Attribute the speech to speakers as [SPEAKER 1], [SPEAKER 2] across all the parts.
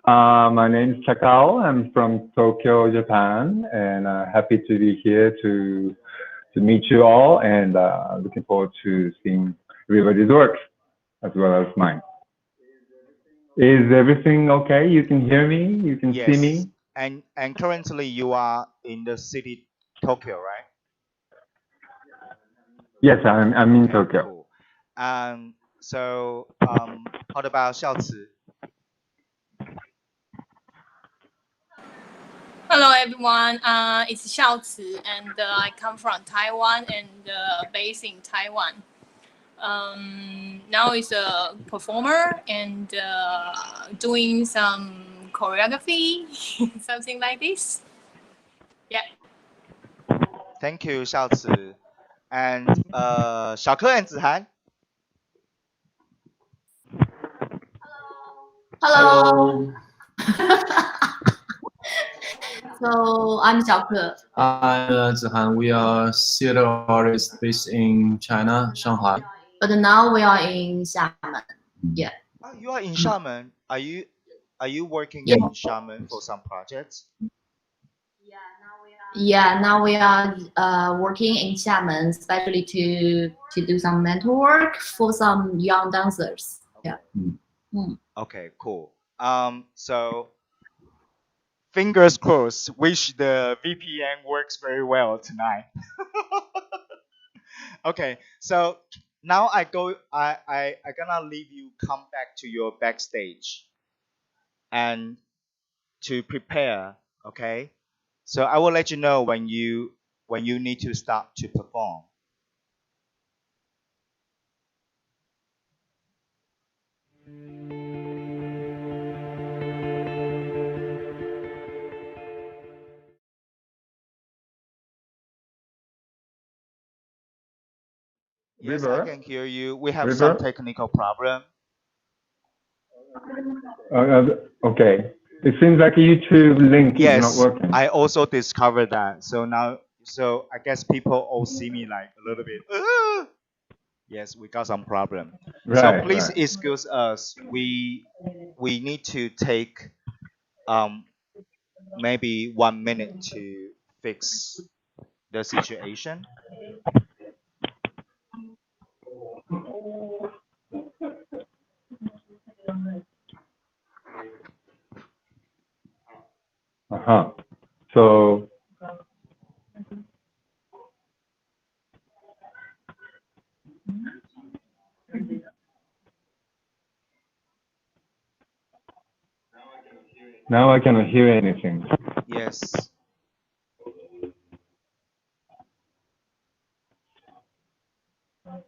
[SPEAKER 1] My name is Takao. I'm from Tokyo, Japan, and happy to be here to meet you all, and looking forward to seeing everybody's work as well as mine. Is everything okay? You can hear me? You can see
[SPEAKER 2] Yes.
[SPEAKER 1] me?
[SPEAKER 2] And currently you are in the city Tokyo, right?
[SPEAKER 1] Yes, I'm in
[SPEAKER 2] Okay,
[SPEAKER 1] Tokyo.
[SPEAKER 2] cool. So how about Xiaoci?
[SPEAKER 3] Hello everyone, it's Xiaoci and I come from Taiwan and based in Taiwan. Now is a performer and doing some choreography, something like this. Yeah.
[SPEAKER 2] Thank you, Xiaoci. And 小柯 and Zihan.
[SPEAKER 4] Hello. So I'm Xiaoke.
[SPEAKER 5] I'm Zihan. We are theater artists based in China, Shanghai.
[SPEAKER 4] But now we are in Xiamen. Yeah.
[SPEAKER 2] Oh, you are in Xiamen. Are you working
[SPEAKER 4] Yeah.
[SPEAKER 2] in Xiamen for some projects?
[SPEAKER 4] Yeah, now we are working in Xiamen, especially to do some mentor work for some young dancers. Yeah.
[SPEAKER 2] Okay, cool. So fingers crossed. Wish the VPN works very well tonight. Okay, so now I gonna leave you come back to your backstage and to prepare. Okay, so I will let you know when you need to start to perform. Yes, I can hear you. We have some technical problem.
[SPEAKER 1] Okay. It seems like YouTube link is not working.
[SPEAKER 2] I also discovered that. So now, I guess people all see me like a little bit. Yes, we got some problem. So please excuse us. We need to take maybe 1 minute to fix the situation.
[SPEAKER 1] So now I cannot hear anything.
[SPEAKER 2] Yes.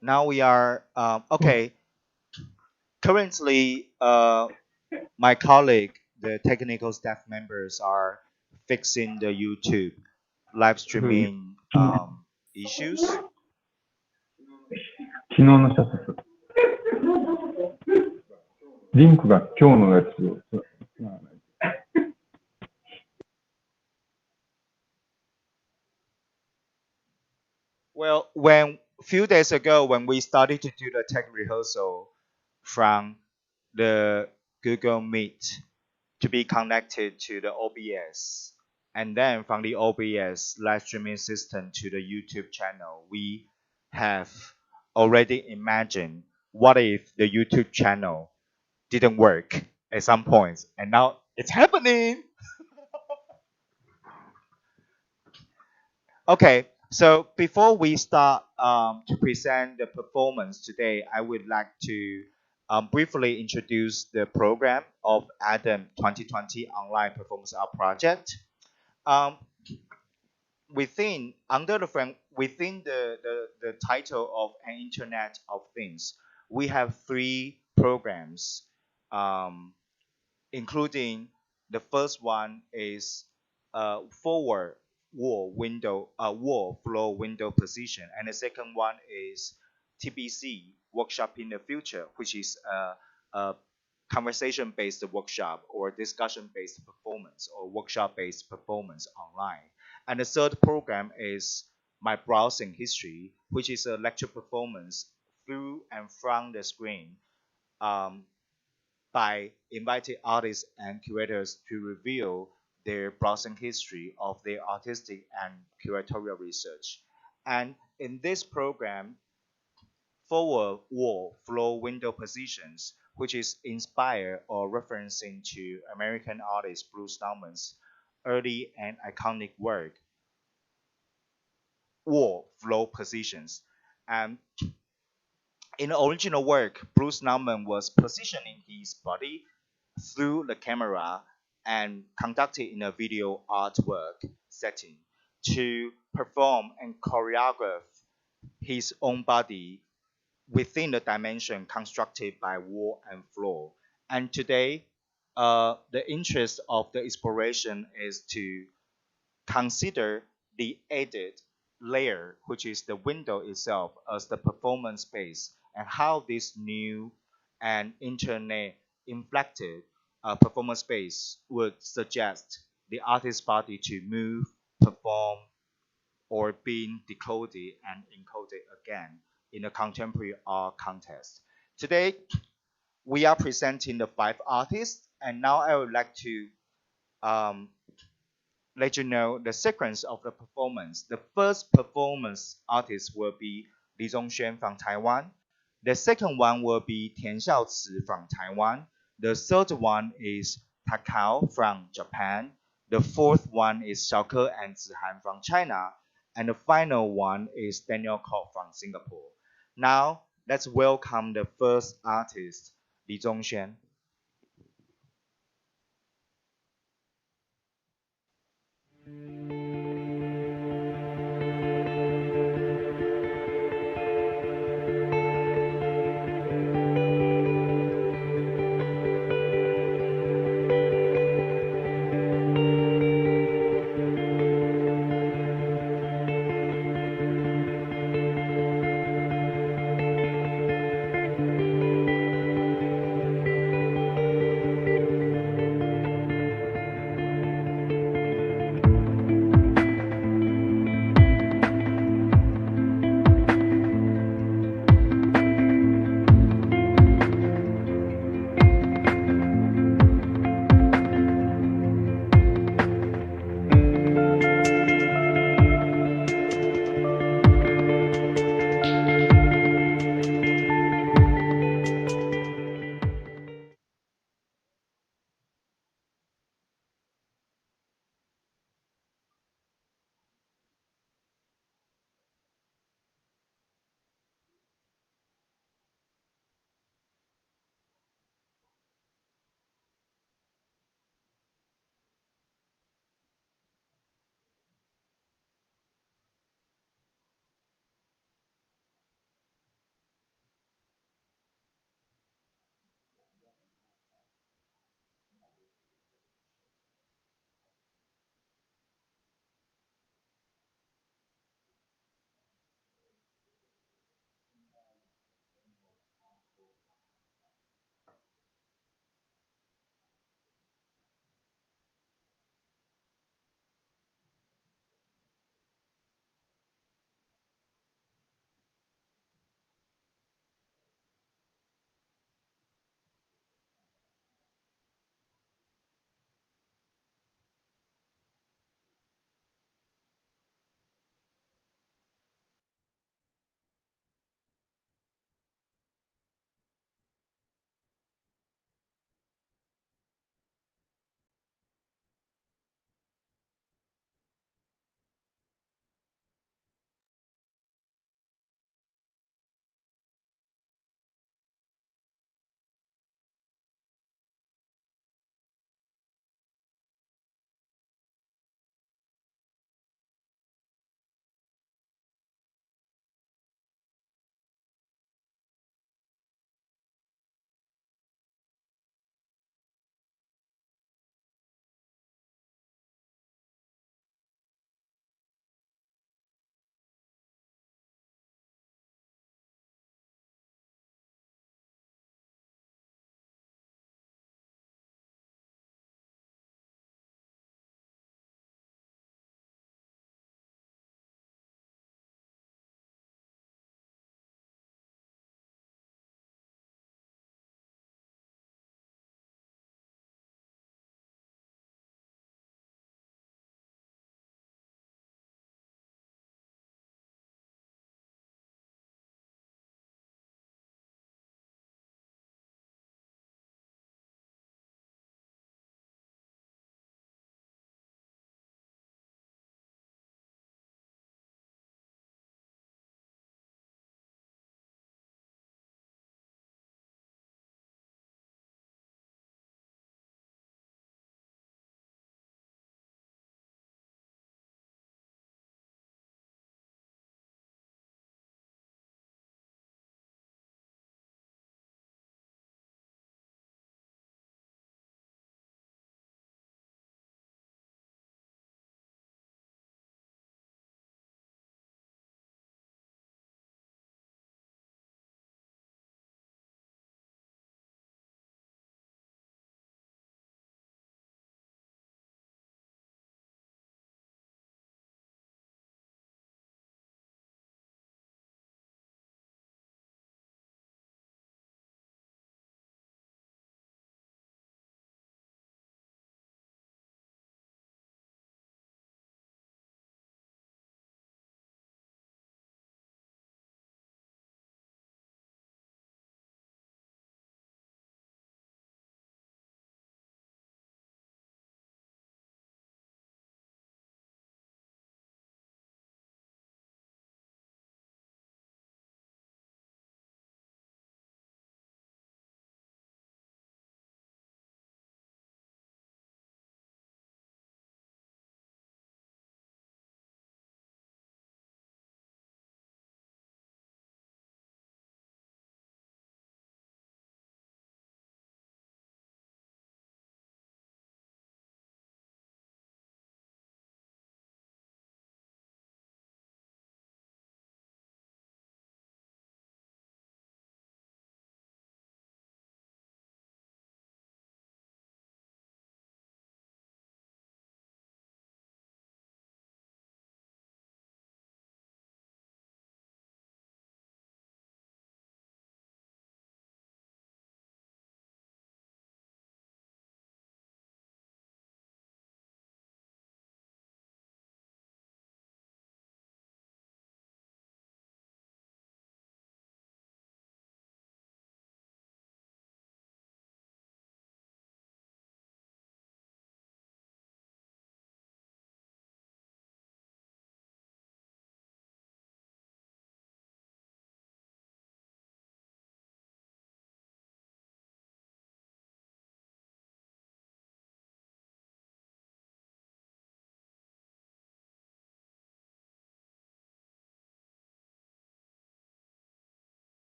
[SPEAKER 2] Now we are okay. Currently, my colleague, the technical staff members, are fixing the YouTube live streaming issues.
[SPEAKER 1] 昨日のシャツリンクが今日のやつを
[SPEAKER 2] Well, when few days ago when we started to do the tech rehearsal from the Google Meet to be connected to the OBS, and then from the OBS live streaming system to the YouTube channel, we have already imagined what if the YouTube channel didn't work at some points, and now it's happening. Okay, so before we start to present the performance today, I would like to briefly introduce the program of ADAM 2020 Online Performance Art Project. Within the title of an Internet of Things, we have 3 programs, including the first one is forward wall floor window position, and the second one is TBC workshop in the future, which is a conversation based workshop or discussion based performance or workshop based performance online. And the third program is my browsing history, which is a lecture performance through and from the screen, by inviting artists and curators to reveal their browsing history of their artistic and curatorial research. And in this program, forward wall flow window positions, which is inspired or referencing to American artist Bruce Nauman's early and iconic work, wall flow positions. And in the original work, Bruce Nauman was positioning his body through the camera and conducted in a video artwork setting to perform and choreograph his own body within the dimension constructed by wall and floor. And today, the interest of the exploration is to consider the added layer, which is the window itself, as the performance space, and how this new and internet inflected performance space would suggest the artist's body to move, perform, or being decoded and encoded again in a contemporary art context. Today, we are presenting the 5 artists, and now I would like to let you know the sequence of the performance. The first performance artist will be Li Zhongxuan from Taiwan. The second one will be Tian Xiaoci from Taiwan. The third one is Takao from Japan. The fourth one is Xiaoke and Zihan from China. And the final one is Daniel Koch from Singapore. Now, let's welcome the first artist, Li Zhongxuan.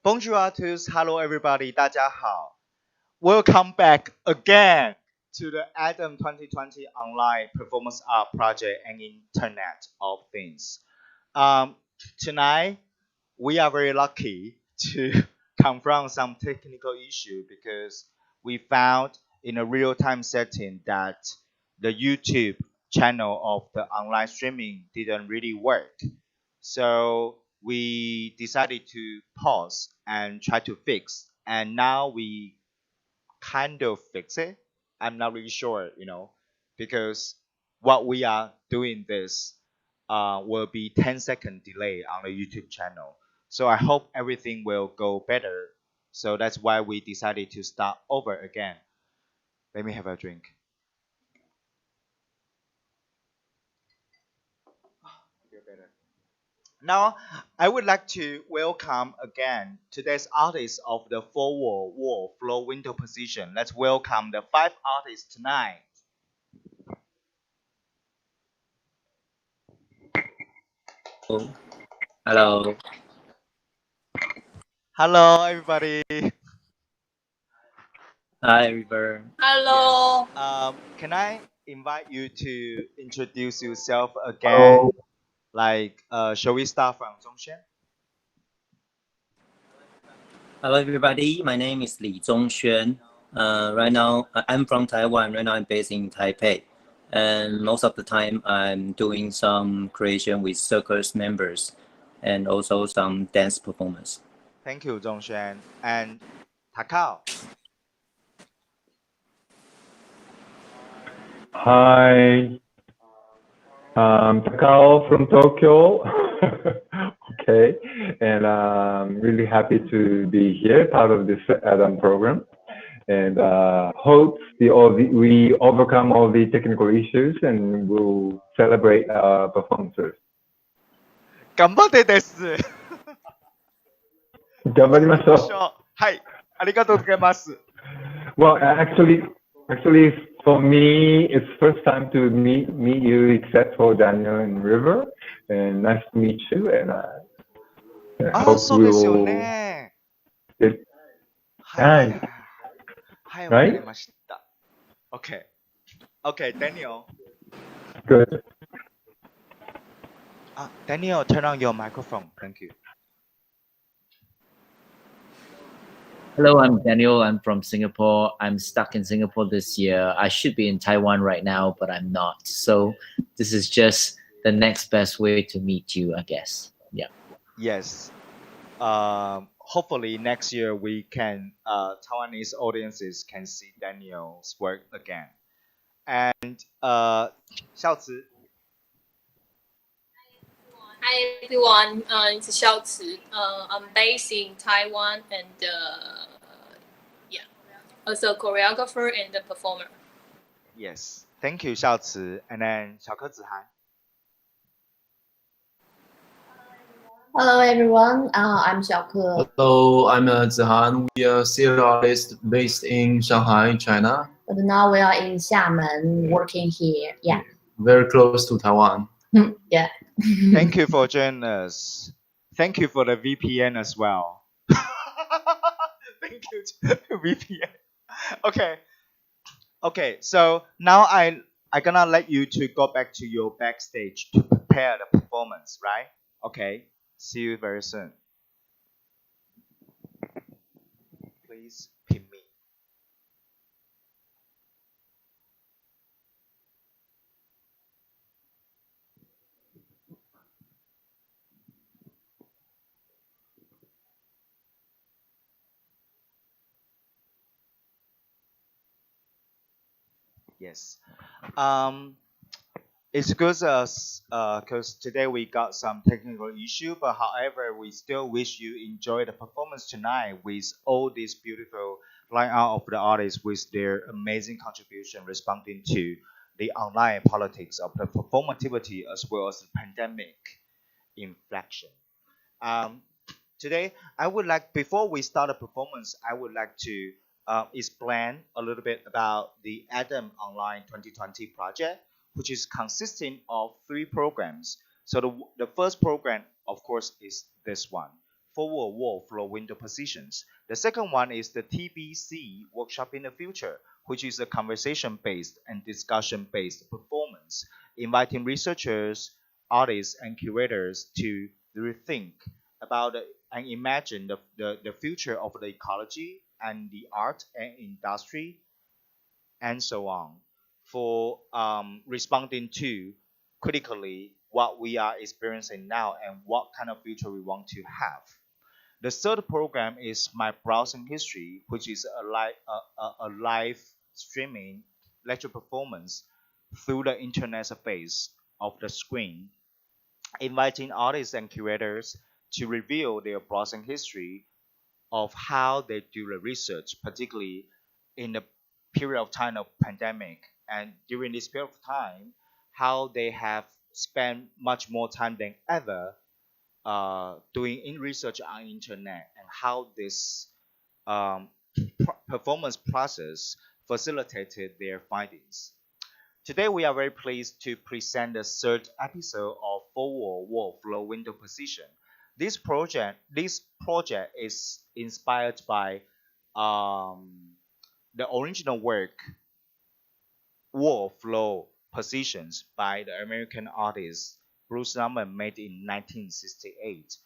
[SPEAKER 2] Bonjour à tous, hello everybody, 大家好. Welcome back again to the Adam 2020 Online Performance Art Project and Internet of Things. Tonight, we are very lucky to confront some technical issue because we found in a real-time setting that the YouTube channel of the online streaming didn't really work. So we decided to pause and try to fix. And now we kind of fix it. I'm not really sure, because what we are doing this will be 10-second delay on the YouTube channel. So I hope everything will go better. So that's why we decided to start over again. Let me have a drink. Feel better. Now, I would like to welcome again today's artists of the forward wall flow window position. Let's welcome the 5 artists tonight.
[SPEAKER 6] Hello.
[SPEAKER 2] Hello, everybody.
[SPEAKER 6] Hi, River.
[SPEAKER 3] Hello.
[SPEAKER 2] Yes. Can I invite you to introduce yourself again?
[SPEAKER 1] Hello.
[SPEAKER 2] Like, shall we start from Zhongshan?
[SPEAKER 6] Hello, everybody. My name is Li Zhongxuan. Right now, I'm from Taiwan. Right now, I'm based in Taipei. And most of the time, I'm doing some creation with circus members and also some dance performance.
[SPEAKER 2] Thank you, Zhongshan. And Takao.
[SPEAKER 1] Hi, Takao from Tokyo. Okay, and I'm really happy to be here, part of this Adam program, and hope we overcome all the technical issues and we'll celebrate our performances.
[SPEAKER 2] 頑張ってです。
[SPEAKER 1] 頑張りましょう。
[SPEAKER 2] はい、ありがとうございます。
[SPEAKER 1] Well, actually, for me, it's first time to meet you, except for Daniel and River, and nice to meet you. And hope
[SPEAKER 2] そうですよね。
[SPEAKER 1] はい。
[SPEAKER 2] はい、わかりました。Okay. Okay, Daniel.
[SPEAKER 1] Good.
[SPEAKER 2] Daniel, turn on your microphone. Thank you.
[SPEAKER 7] Hello, I'm Daniel. I'm from Singapore. I'm stuck in Singapore this year. I should be in Taiwan right now, but I'm not. So this is just the next best way to meet you, I guess. Yeah.
[SPEAKER 2] Yes. Hopefully next year we can Taiwanese audiences can see Daniel's work again. And Xiaoci.
[SPEAKER 3] Hi everyone, it's Xiaoci. I'm based in Taiwan and as a choreographer and a performer.
[SPEAKER 2] Yes, thank you, Xiaoci. And then 小柯子涵.
[SPEAKER 4] Hello everyone, I'm Xiaoke.
[SPEAKER 5] Hello, I'm Zihan. We are theater artists based in Shanghai, China.
[SPEAKER 4] But now we are in Xiamen working here. Yeah.
[SPEAKER 5] Very close to Taiwan.
[SPEAKER 4] Yeah.
[SPEAKER 2] Thank you for joining us. Thank you for the VPN as well. Thank you to VPN. Okay, so now I gonna let you to go back to your backstage to prepare the performance, right? Okay, see you very soon. Please pin me. Yes. It's good because today we got some technical issue, but however, we still wish you enjoy the performance tonight with all these beautiful lineup of the artists with their amazing contribution responding to the online politics of the performativity as well as the pandemic inflection. Today, before we start the performance, I would like to explain a little bit about the Adam Online 2020 project, which is consisting of 3 programs. So the first program, of course, is this one, forward wall flow window positions. The second one is the TBC workshop in the future, which is a conversation-based and discussion-based performance, inviting researchers, artists, and curators to rethink about and imagine the future of the ecology and the art and industry, and so on, for responding to critically what we are experiencing now and what kind of future we want to have. The third program is My Browsing History, which is a live streaming lecture performance through the interface of the screen, inviting artists and curators to reveal their browsing history of how they do the research, particularly in the period of time of pandemic. And during this period of time, how they have spent much more time than ever doing in research on internet, and how this performance process facilitated their findings. Today we are very pleased to present the third episode of Forward Wall Flow Window Position. This project is inspired by the original work Wall Flow Positions by the American artist Bruce Nauman, made in 1968.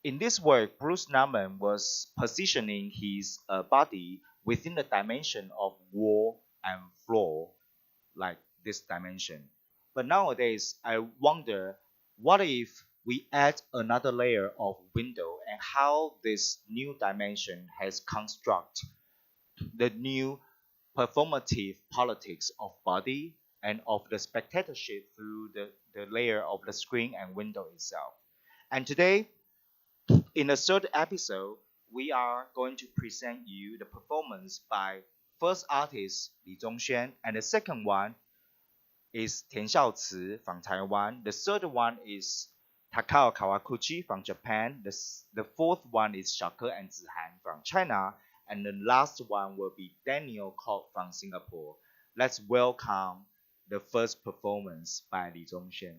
[SPEAKER 2] In this work, Bruce Nauman was positioning his body within the dimension of wall and floor, like this dimension. But nowadays, I wonder, what if we add another layer of window, and how this new dimension has constructed the new performative politics of body and of the spectatorship through the layer of the screen and window itself. And today, in the third episode, we are going to present you the performance by first artist Li Zhongxuan, and the second one is Tian Xiaoci from Taiwan. The third one is Takao Kawakuchi from Japan. The fourth one is Xiaoke and Zihan from China. And the last one will be Daniel Kok from Singapore. Let's welcome the first performance by Li Zhongxuan.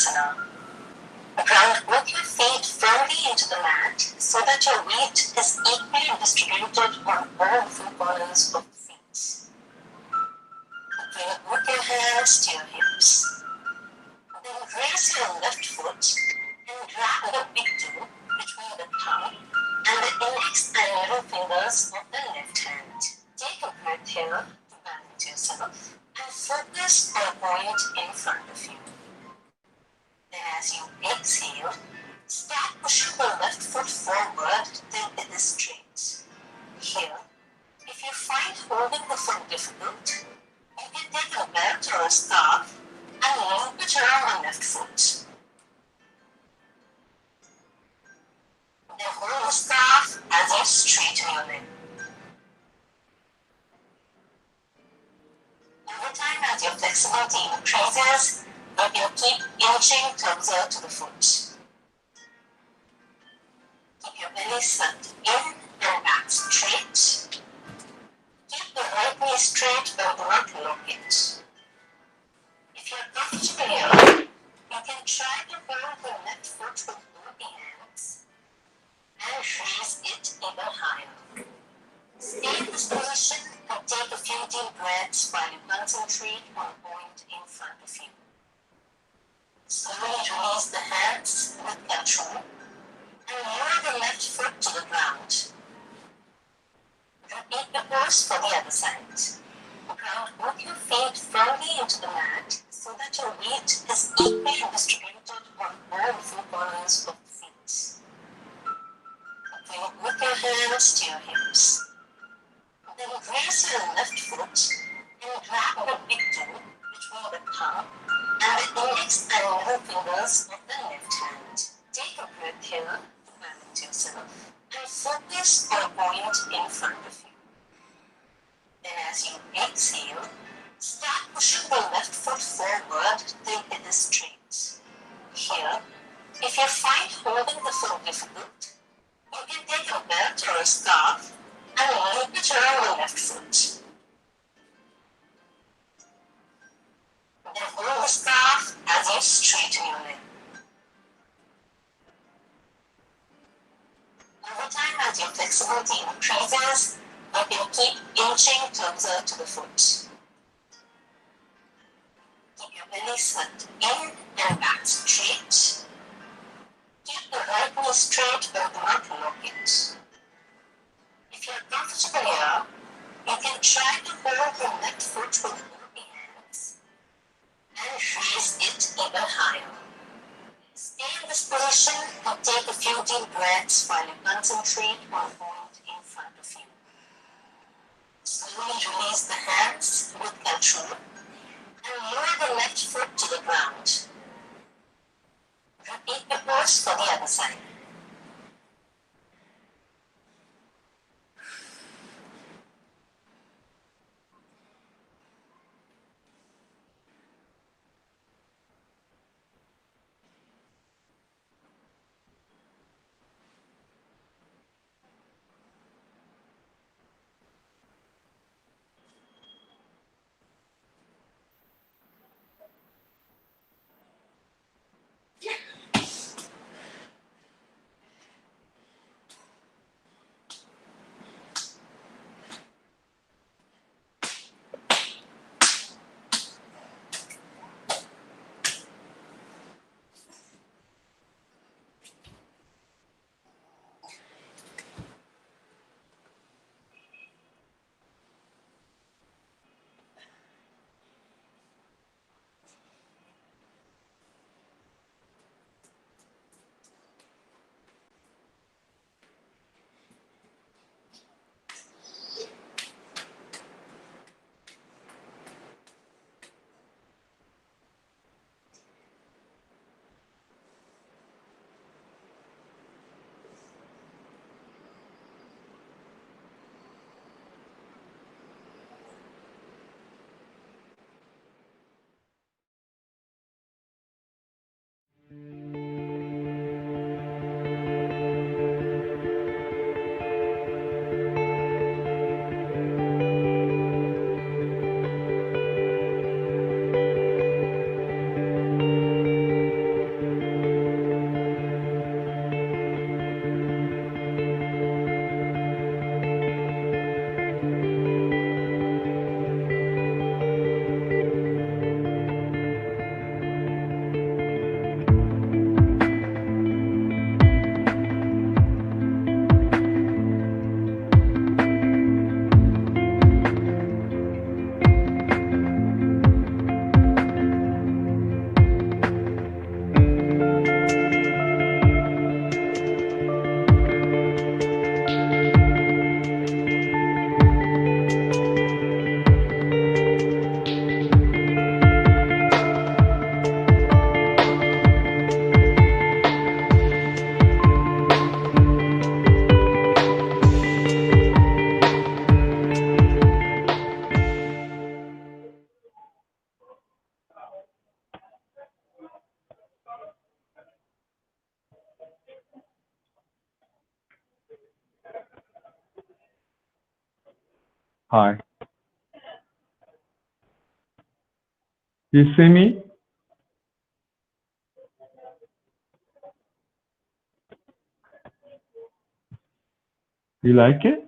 [SPEAKER 8] Virasana. Ground with your feet firmly into the mat so that your weight is equally distributed on all four corners of the feet. Bring your hands to your hips. Then raise your left foot and grab the big toe between the thumb and the index and middle fingers of the left hand. Take a breath here to balance yourself and focus on a point in front of you. Then as you exhale, start pushing the left foot forward till it is straight. Here, if you find holding the foot difficult, you can take a belt or a scarf and loop it around the left foot. Then hold the scarf as you straighten your leg. Over time, as your flexibility increases, you can keep inching closer to the foot. Keep your belly sucked in and back straight. Keep the right knee straight but do not lock it. If you're comfortable here, you can try to hold the left foot with both the hands and raise it even higher. Stay in this position and take a few deep breaths while you concentrate on a point in front of you. Slowly release the hands with control and lower the left foot to the ground. Repeat the pose for the other side. Ground both your feet firmly into the mat so that your weight is equally distributed on all four corners of the feet. Bring both your hands to your hips. Then raise your left foot and grab the big toe between the thumb and the index and middle fingers of the left hand. Take a breath here to balance yourself and focus on a point in front of you. Then as you exhale, start pushing the left foot forward till it is straight. Here, if you find holding the foot difficult, you can take a belt or a scarf and loop it around the left foot. Then hold the scarf as you straighten your leg. Over time, as your flexibility increases, you can keep inching closer to the foot. Keep your belly sucked in and back straight. Keep the right knee straight but do not lock it. If you're comfortable here, you can try to hold the left foot with both the hands and raise it even higher. Stay in this position and take a few deep breaths while you concentrate on a point in front of you. Slowly release the hands with control and lower the left foot to the ground. Repeat the pose for the other side.
[SPEAKER 1] Hi. You see me? You like it?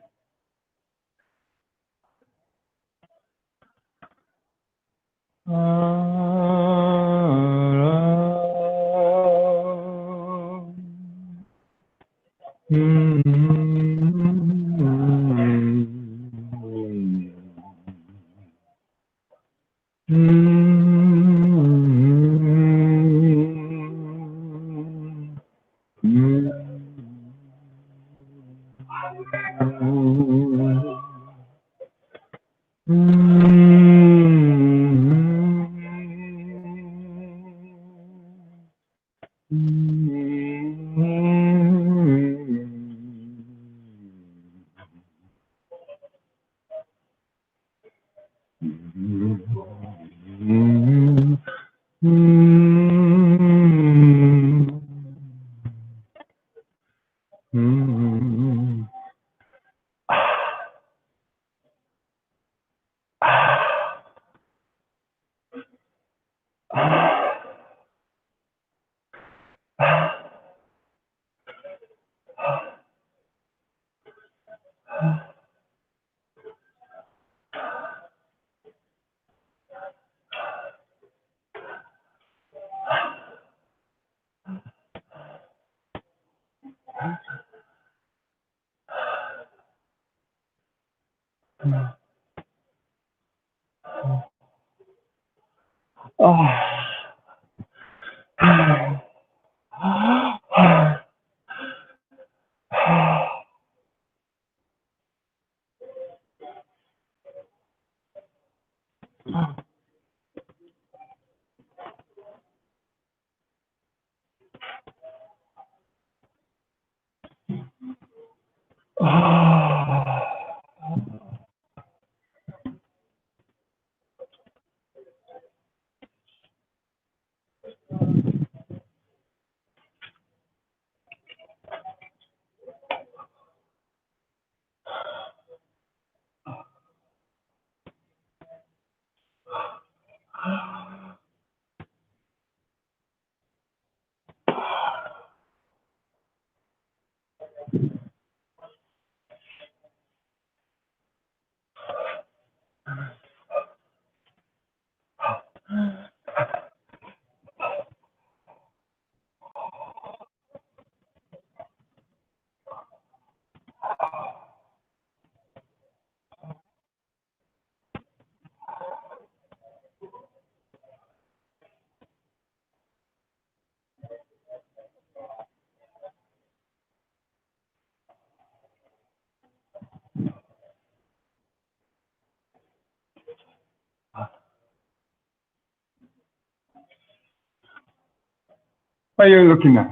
[SPEAKER 1] What are you looking at?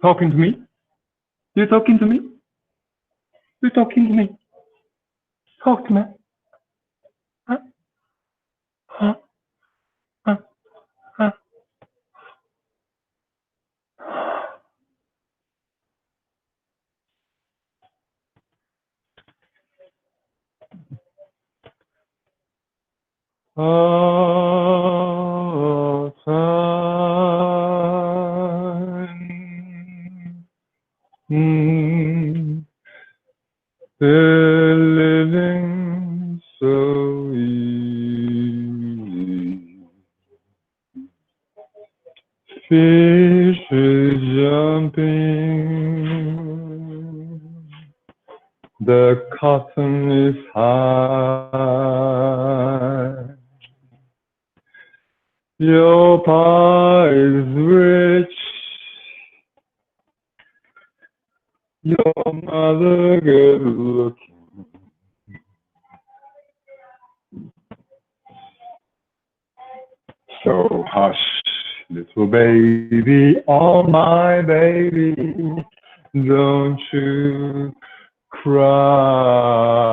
[SPEAKER 1] Talking to me? You talking to me? You talking to me? Talk to me. Huh? Huh? Huh? Huh? Oh, time. They're living so easy. Fish is jumping. The cotton is high. Your pie is rich. Your mother good looking. So hush, little baby, oh my baby, don't you cry.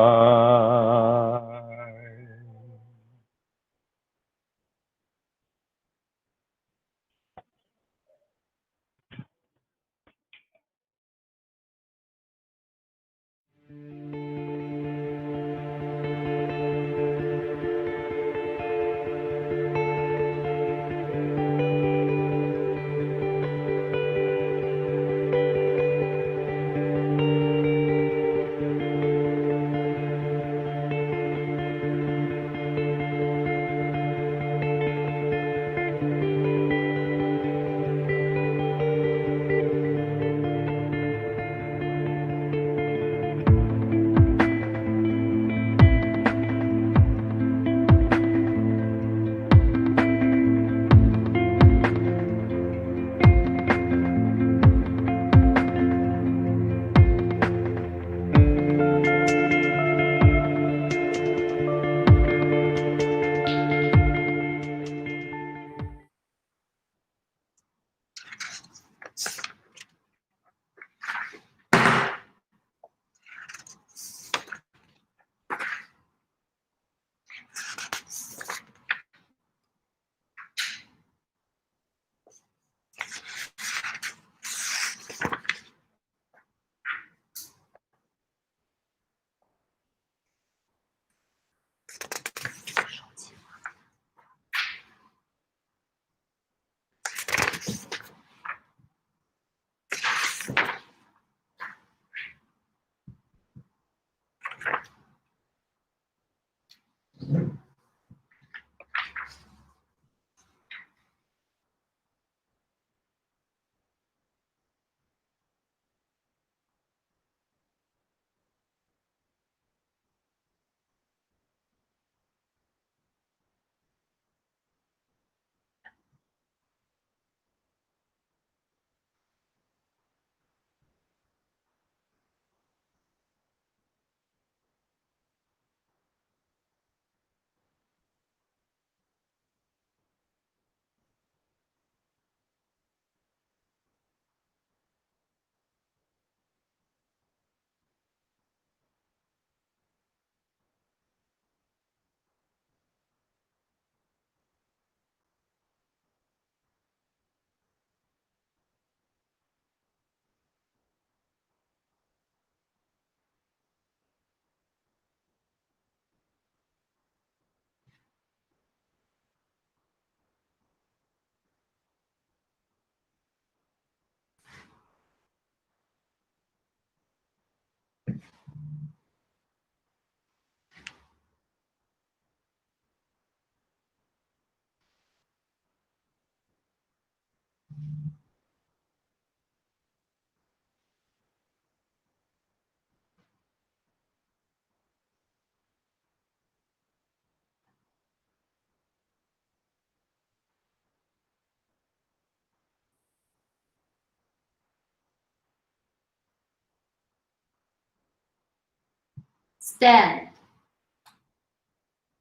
[SPEAKER 4] Stand.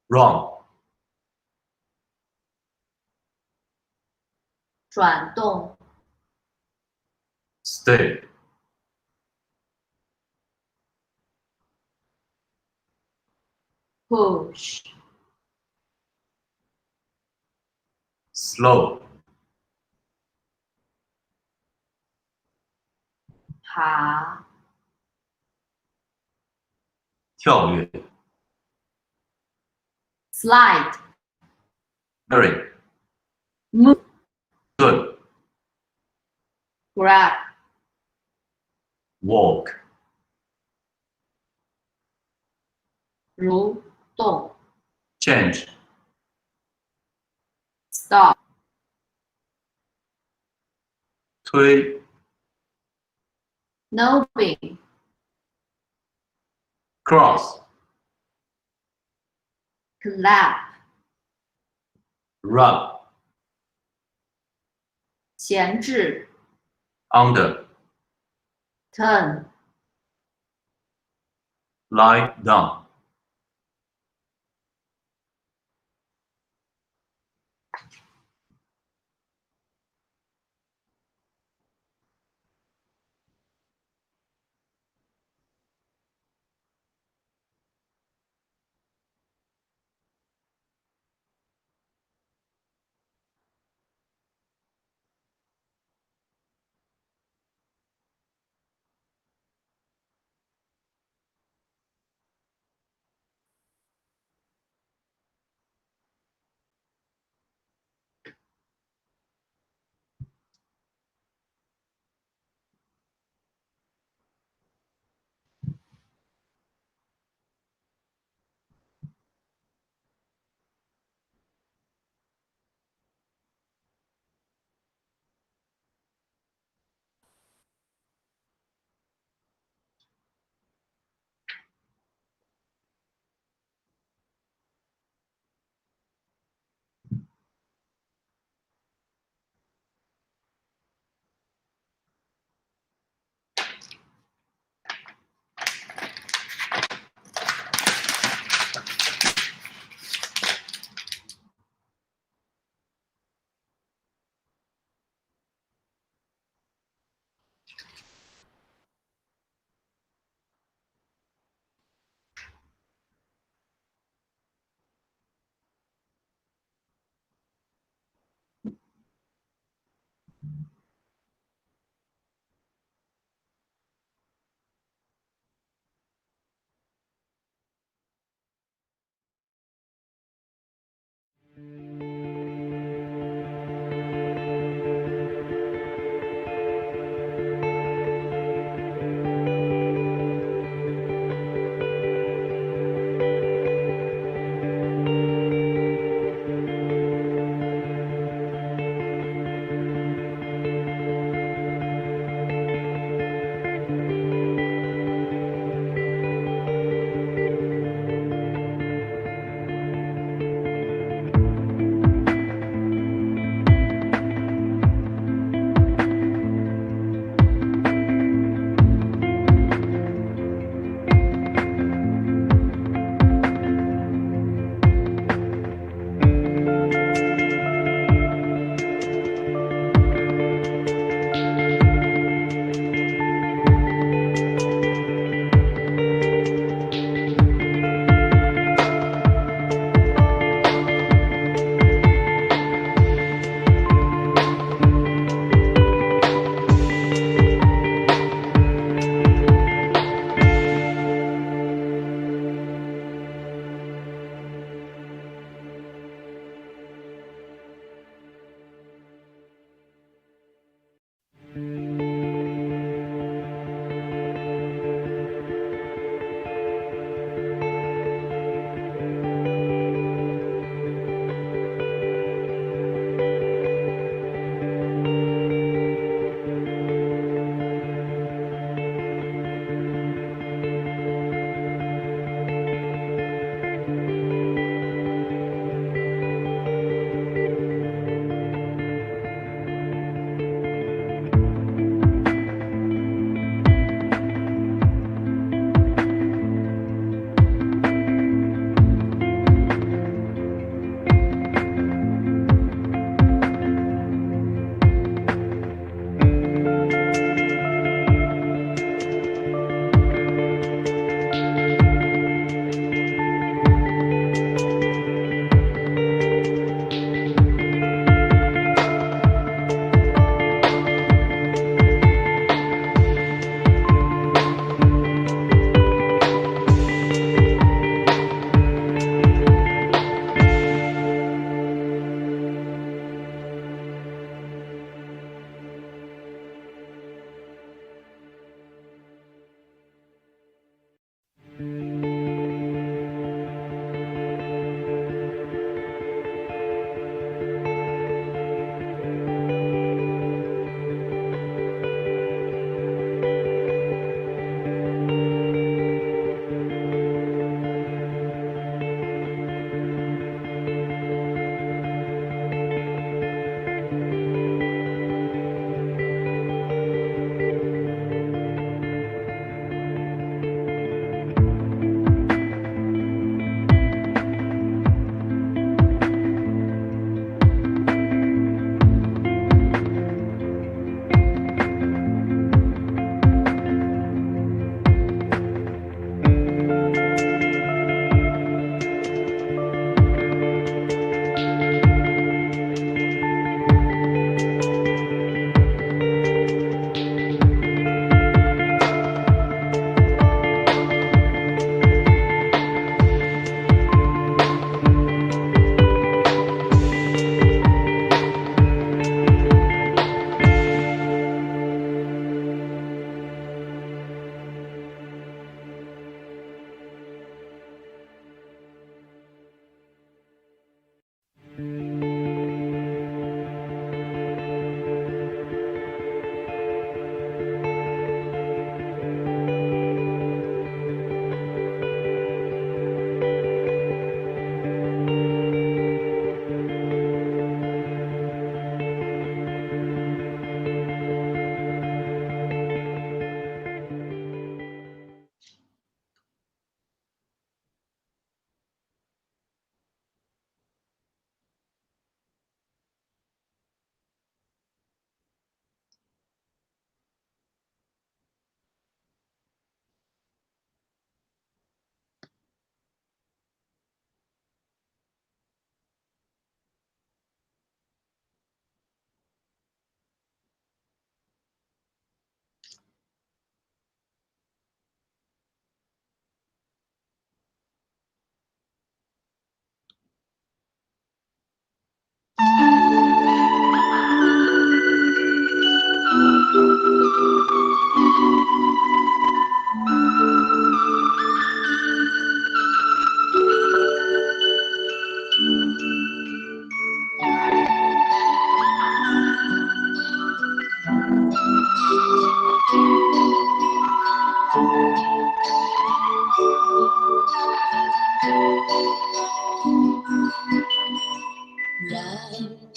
[SPEAKER 5] Wrong.
[SPEAKER 4] 转动。
[SPEAKER 5] Stay.
[SPEAKER 4] Push.
[SPEAKER 5] Slow.
[SPEAKER 4] 爬。
[SPEAKER 5] 跳跃。
[SPEAKER 4] Slide.
[SPEAKER 5] Very.
[SPEAKER 4] Move.
[SPEAKER 5] Good.
[SPEAKER 4] Grab.
[SPEAKER 5] Walk.
[SPEAKER 4] 蠕动。
[SPEAKER 5] Change.
[SPEAKER 4] Stop.
[SPEAKER 5] 推。
[SPEAKER 4] Knowing.
[SPEAKER 5] Cross.
[SPEAKER 4] Clap.
[SPEAKER 5] Rub.
[SPEAKER 4] 闲置。
[SPEAKER 5] Under.
[SPEAKER 4] Turn.
[SPEAKER 5] Lie down.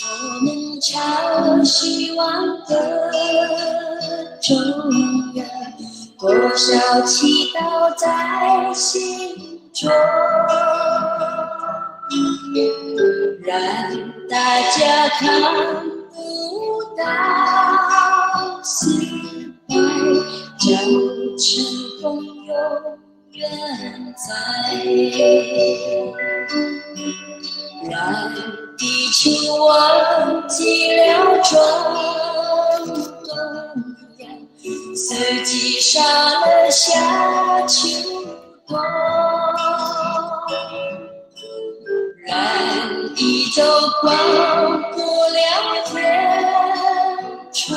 [SPEAKER 9] 我们朝希望的中央，多少祈祷在心中，让大家看不到失败，叫成功永远在，让地球忘记了转动呀，四季上了夏秋冬，让宇宙光不了天窗，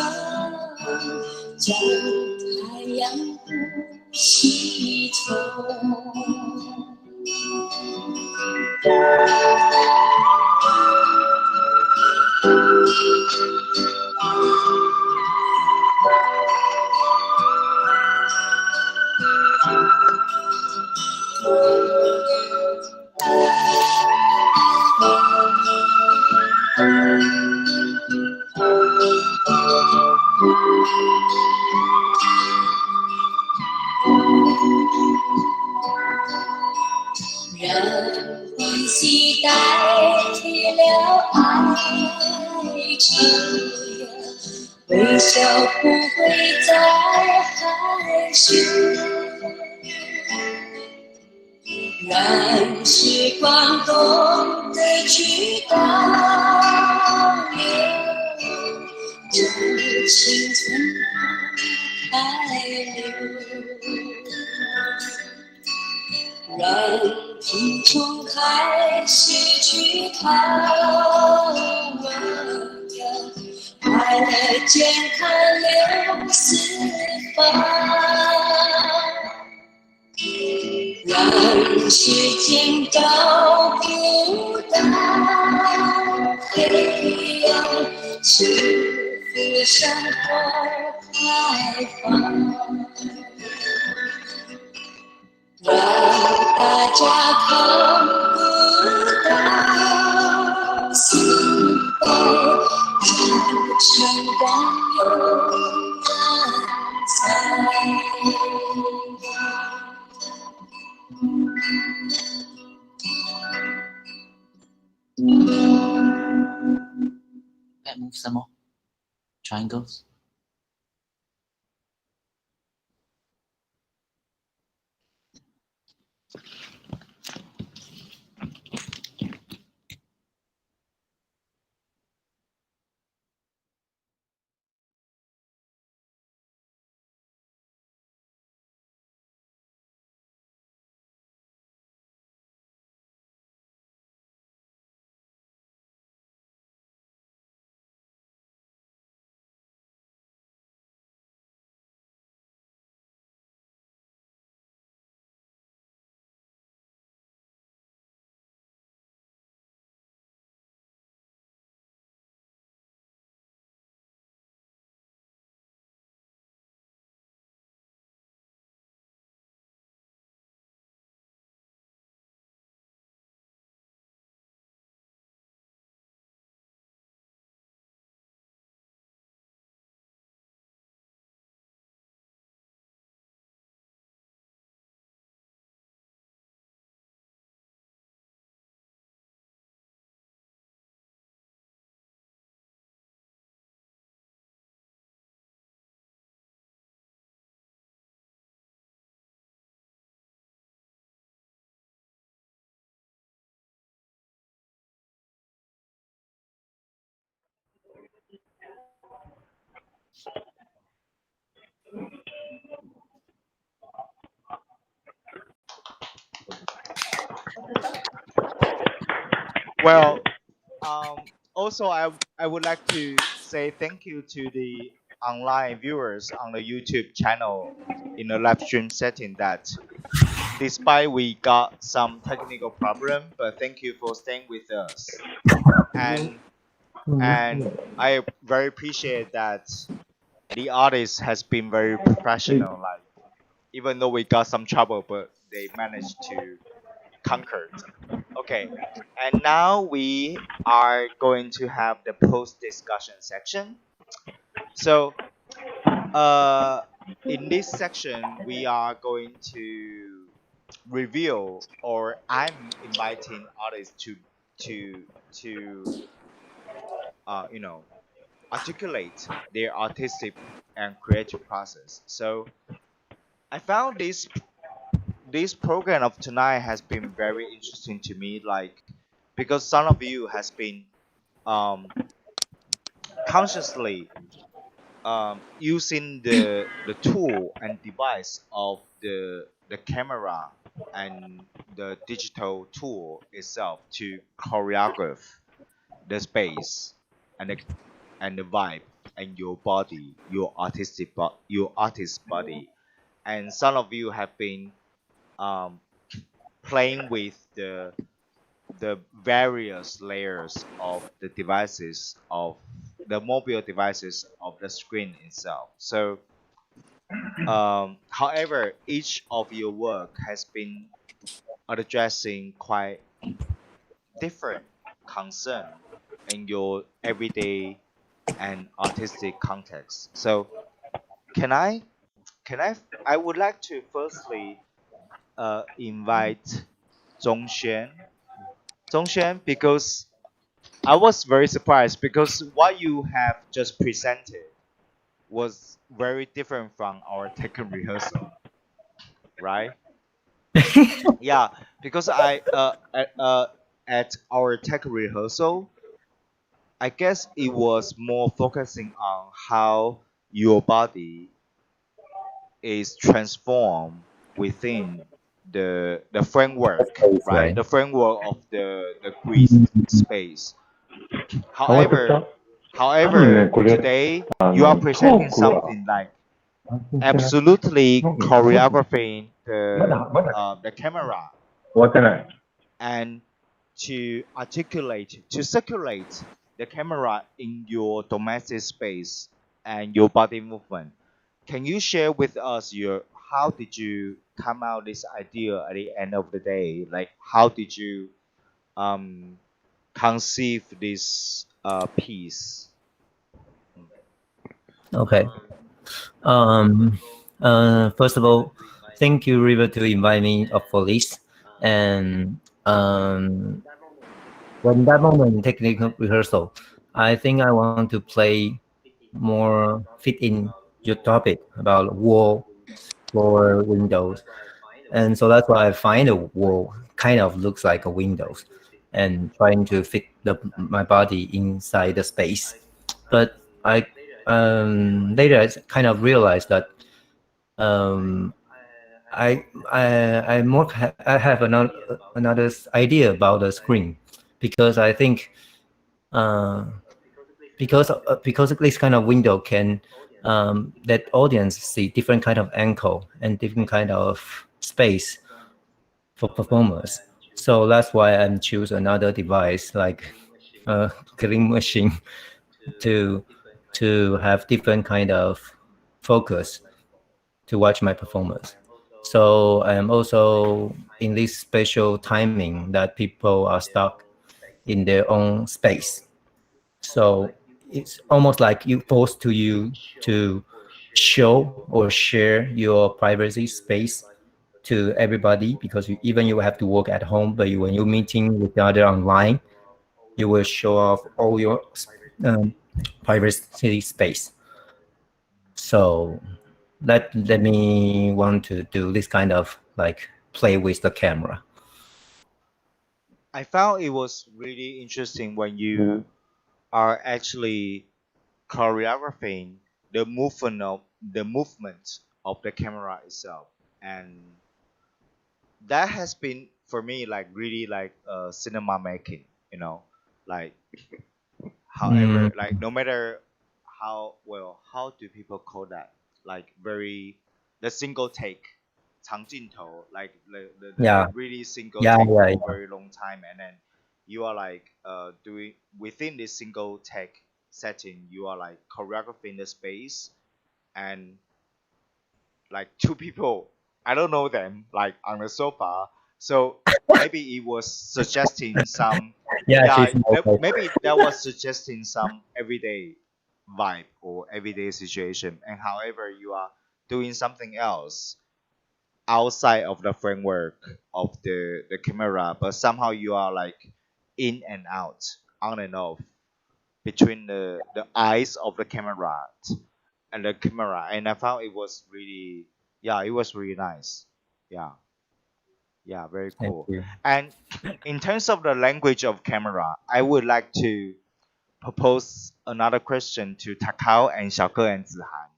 [SPEAKER 9] 叫太阳不西从。让欢喜代替了哀愁呀，微笑不会再害羞，让时光懂得去倒流，让青春开流，让贫穷开始去讨论呀，快乐健康流四方，让时间找不到黑暗，是福生活开放，让大家看不到失败，叫成功永远在。
[SPEAKER 7] Let's move some more triangles.
[SPEAKER 2] Well, also I would like to say thank you to the online viewers on the YouTube channel in the live stream setting that despite we got some technical problem, but thank you for staying with us. And I very appreciate that the artist has been very professional. Like even though we got some trouble, but they managed to conquered. Okay, and now we are going to have the post discussion section. So in this section we are going to reveal, or I'm inviting artists to you know, articulate their artistic and creative process. So I found this program of tonight has been very interesting to me, like because some of you has been um, consciously using the tool and device of the camera and the digital tool itself to choreograph the space and the vibe and your body, your artist body. And some of you have been um, playing with the various layers of the devices of the mobile devices of the screen itself. So however, each of your work has been addressing quite different concern in your everyday and artistic context. So can I I would like to firstly invite Zhongxuan. Zhongxuan, because I was very surprised because what you have just presented was very different from our technical rehearsal, right? Yeah, because at our tech rehearsal, I guess it was more focusing on how your body is transformed within the framework, right?
[SPEAKER 7] Right.
[SPEAKER 2] The framework of the greased space. However,
[SPEAKER 1] 多分ね、
[SPEAKER 2] however,
[SPEAKER 1] これ、
[SPEAKER 2] today
[SPEAKER 1] ト
[SPEAKER 2] you are
[SPEAKER 1] ー
[SPEAKER 2] presenting
[SPEAKER 1] クは
[SPEAKER 2] something like
[SPEAKER 1] 安心してない。
[SPEAKER 2] absolutely
[SPEAKER 1] 興味
[SPEAKER 2] choreographing
[SPEAKER 1] まだ、まだ
[SPEAKER 2] the camera
[SPEAKER 1] 終わってない。
[SPEAKER 2] and to articulate, to circulate the camera in your domestic space and your body movement. Can you share with us your how did you come out this idea at the end of the day? Like how did you conceive this piece?
[SPEAKER 6] Okay. First of all, thank you, River, to invite me up for this. And when that moment in technical rehearsal, I think I want to play more fit in your topic about wall, floor, windows. And so that's why I find a wall kind of looks like a windows and trying to fit my body inside the space. But I later I kind of realized that I more I have another idea about the screen, because I think because this kind of window can let audience see different kind of angle and different kind of space for performers. So that's why I choose another device like a killing machine to have different kind of focus to watch my performance. So I'm also in this special timing that people are stuck in their own space. So it's almost like you forced you to show or share your privacy space to everybody, because even you have to work at home, but when you're meeting with the other online, you will show off all your privacy space. So let me want to do this kind of like play with the camera.
[SPEAKER 2] I found it was really interesting when you are actually choreographing the movement of the camera itself, and that has been for me like really like cinema making, you know, like however like no matter how well, how do people call that, like very the single take 长镜头, like the really single take for a very long time, and then you are like doing within this single take setting, you are like choreographing the space, and like two people, I don't know them, like on the sofa, So maybe it was suggesting some.
[SPEAKER 7] Yeah, she's
[SPEAKER 2] Maybe that was suggesting some everyday vibe or everyday situation. And however, you are doing something else outside of the framework of the camera, but somehow you are like in and out, on and off between the eyes of the camera and the camera. And I found it was really, yeah, it was really nice. Yeah. Yeah, very cool.
[SPEAKER 7] you.
[SPEAKER 2] And in terms of the language of camera, I would like to propose another question to Takao and Xiaoke and Zihan.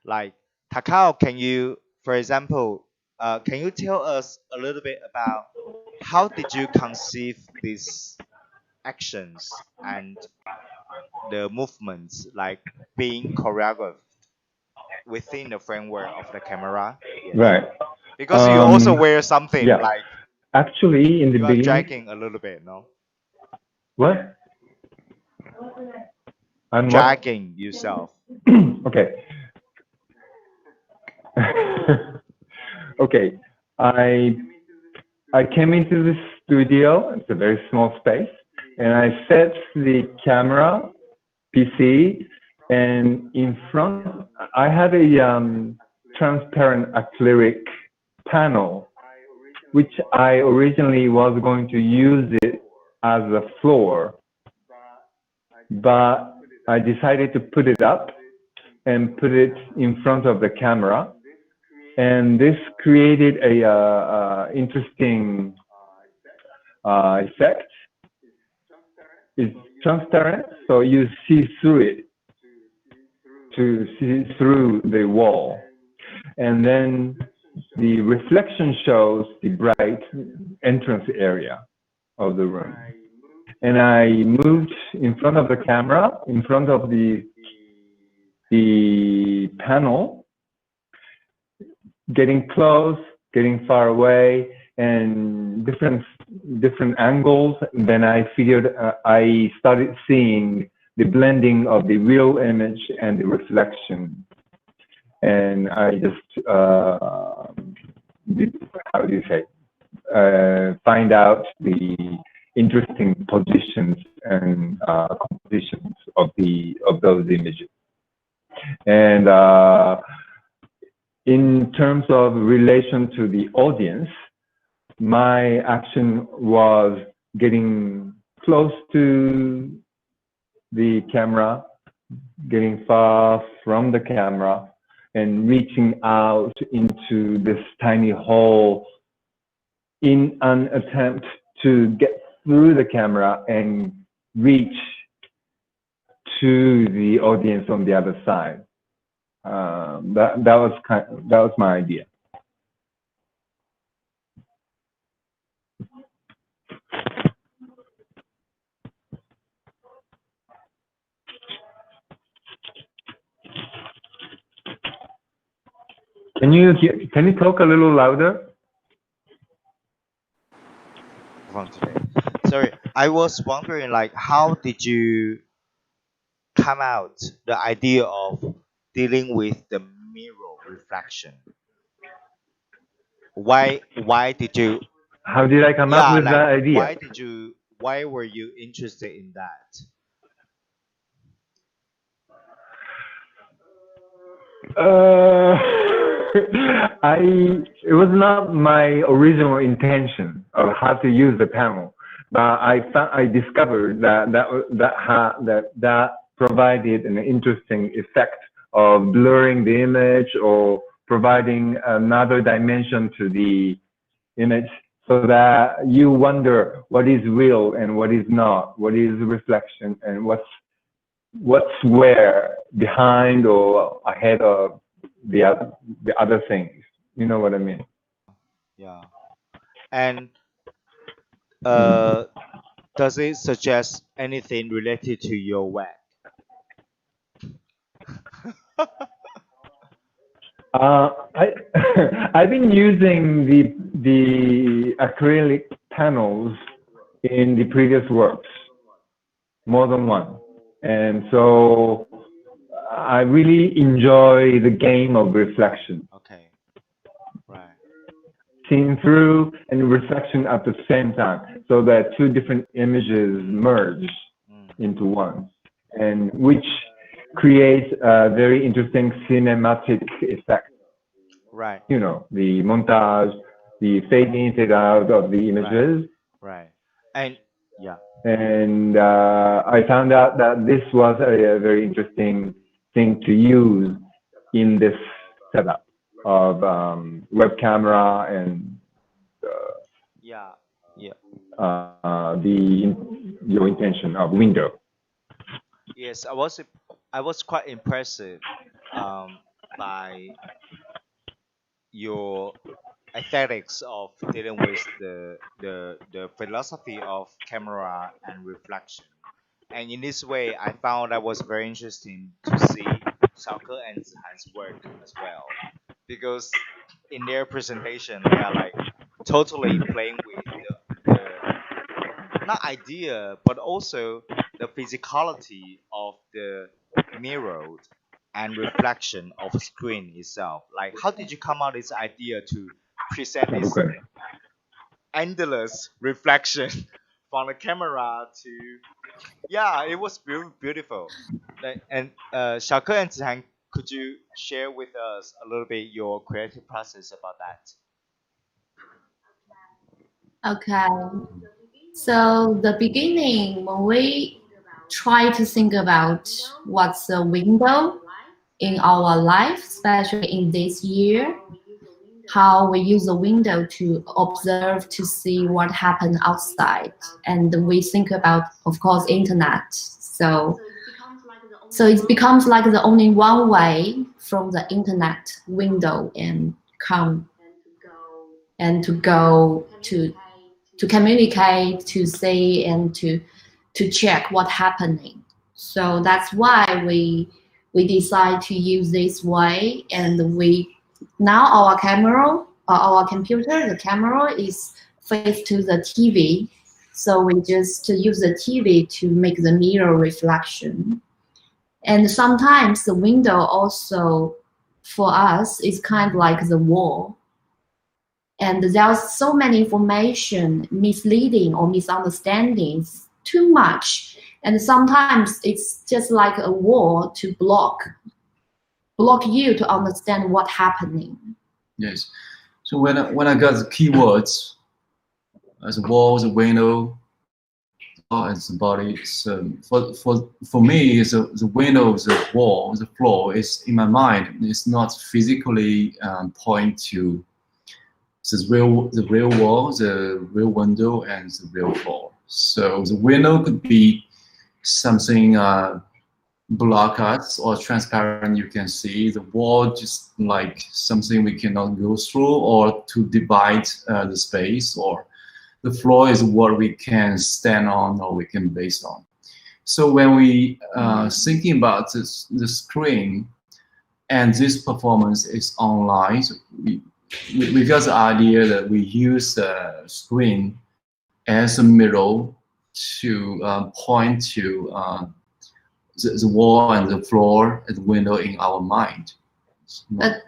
[SPEAKER 2] Like, Takao, can you, for example, can you tell us a little bit about how did you conceive these actions and the movements, like being choreographed within the framework of the camera? Yes.
[SPEAKER 1] Right.
[SPEAKER 2] Because you also wear something
[SPEAKER 1] yeah.
[SPEAKER 2] like
[SPEAKER 1] Actually, in the
[SPEAKER 2] you are
[SPEAKER 1] beginning,
[SPEAKER 2] dragging a little bit, no?
[SPEAKER 1] what? I'm what?
[SPEAKER 2] Dragging yourself.
[SPEAKER 1] Okay. Okay. I came into the studio. It's a very small space, and I set the camera, PC, and in front I had a transparent acrylic panel, which I originally was going to use it as a floor, but I decided to put it up and put it in front of the camera, and this created a interesting effect. It's transparent, so you see through it, to see through the wall, and then the reflection shows the bright entrance area of the room. And I moved in front of the camera, in front of the panel, getting close, getting far away, and different angles. Then I figured I started seeing the blending of the real image and the reflection. And I just, how do you say, find out the interesting positions and compositions of those images. And in terms of relation to the audience, my action was getting close to the camera, getting far from the camera, and reaching out into this tiny hole in an attempt to get through the camera and reach to the audience on the other side. That was my idea. Can you talk a little louder?
[SPEAKER 2] Sorry, I was wondering, like, how did you come out the idea of dealing with the mirror reflection? Why did you?
[SPEAKER 1] How did I come up with
[SPEAKER 2] like,
[SPEAKER 1] that idea?
[SPEAKER 2] Why were you interested in that?
[SPEAKER 1] It was not my original intention of how to use the panel, but I discovered that provided an interesting effect of blurring the image or providing another dimension to the image, so that you wonder what is real and what is not, what is reflection and what's where behind or ahead of the other things. You know what I mean?
[SPEAKER 2] Yeah. And does it suggest anything related to your work?
[SPEAKER 1] I've been using the acrylic panels in the previous works, more than one. And so I really enjoy the game of reflection.
[SPEAKER 2] Okay, right.
[SPEAKER 1] seen through and reflection at the same time, so that two different images merge into one, and which creates a very interesting cinematic effect.
[SPEAKER 2] Right.
[SPEAKER 1] You know, the montage, the fade in, fade out of the images.
[SPEAKER 2] Right. And yeah.
[SPEAKER 1] And I found out that this was a very interesting thing to use in this setup of web camera and
[SPEAKER 2] Yeah. Yeah.
[SPEAKER 1] your intention of window.
[SPEAKER 2] Yes, I was quite impressive by your aesthetics of dealing with the philosophy of camera and reflection. And in this way, I found that was very interesting to see Xiaoke and Zihan's work as well, because in their presentation they are like totally playing with the not idea but also the physicality of the mirrored and reflection of a screen itself. Like, how did you come out with this idea to present this
[SPEAKER 1] Okay.
[SPEAKER 2] endless reflection from the camera to? Yeah, it was beautiful. Like, and Xiaoke and Zihan, could you share with us a little bit your creative process about that?
[SPEAKER 4] Okay. So the beginning, when we try to think about what's a window in our life, especially in this year, how we use the window to observe, to see what happened outside. And we think about, of course, internet. So it becomes like the only one way from the internet window and come and to go to communicate, to see, and to check what's happening. So that's why we decide to use this way, and we now our camera, our computer, the camera is faced to the TV, so we just use the TV to make the mirror reflection. And sometimes the window also for us is kind of like the wall. And there's so many information, misleading or misunderstandings, too much. And sometimes it's just like a wall to block you to understand what's happening.
[SPEAKER 5] Yes. So when I got the keywords as a wall, the window, as the body, so for me, is the window, the wall, the floor is in my mind. It's not physically point to the real wall, the real window, and the real floor. So the window could be something black us or transparent, you can see. The wall just like something we cannot go through or to divide the space, or the floor is what we can stand on or we can base on. So when we thinking about the screen and this performance is online, so we got the idea that we use the screen as a mirror to point to the wall and the floor and the window in our mind.
[SPEAKER 4] But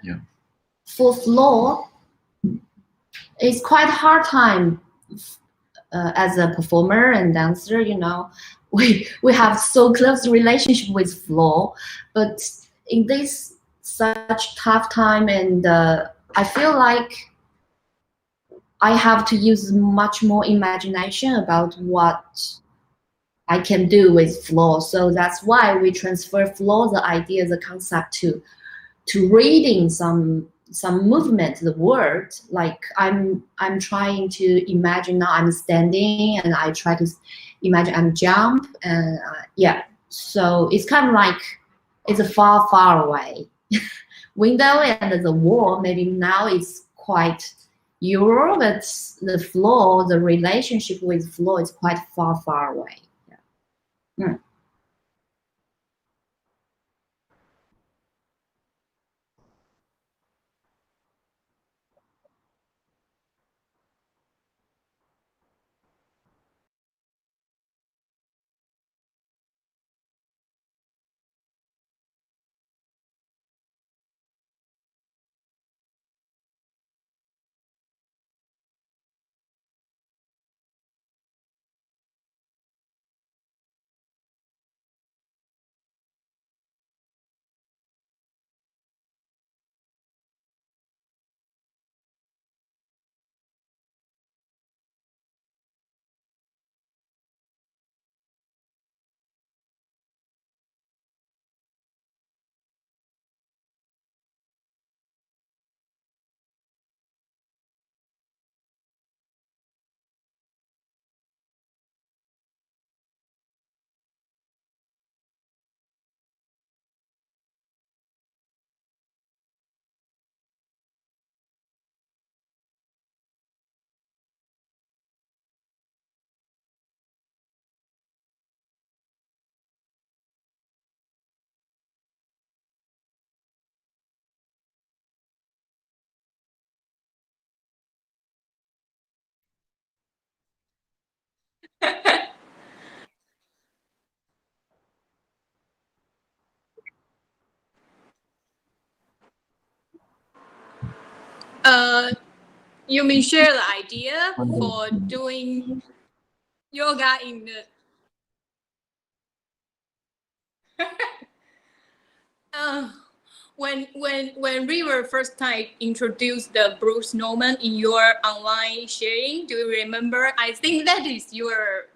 [SPEAKER 4] for floor, it's quite a hard time as a performer and dancer. You know, we have so close relationship with floor, but in this such tough time, and I feel like I have to use much more imagination about what I can do with floor. So that's why we transfer floor, the idea, the concept to reading some movement, the word. Like I'm trying to imagine now I'm standing and I try to imagine I'm jump, and so it's kind of like it's a far away. Window and the wall, maybe now it's quite Euro, but the floor, the relationship with floor is quite far away. Yeah.
[SPEAKER 3] You mean share the idea for doing yoga in the when we were first time introduced the Bruce Nauman in your online sharing, do you remember? I think that is your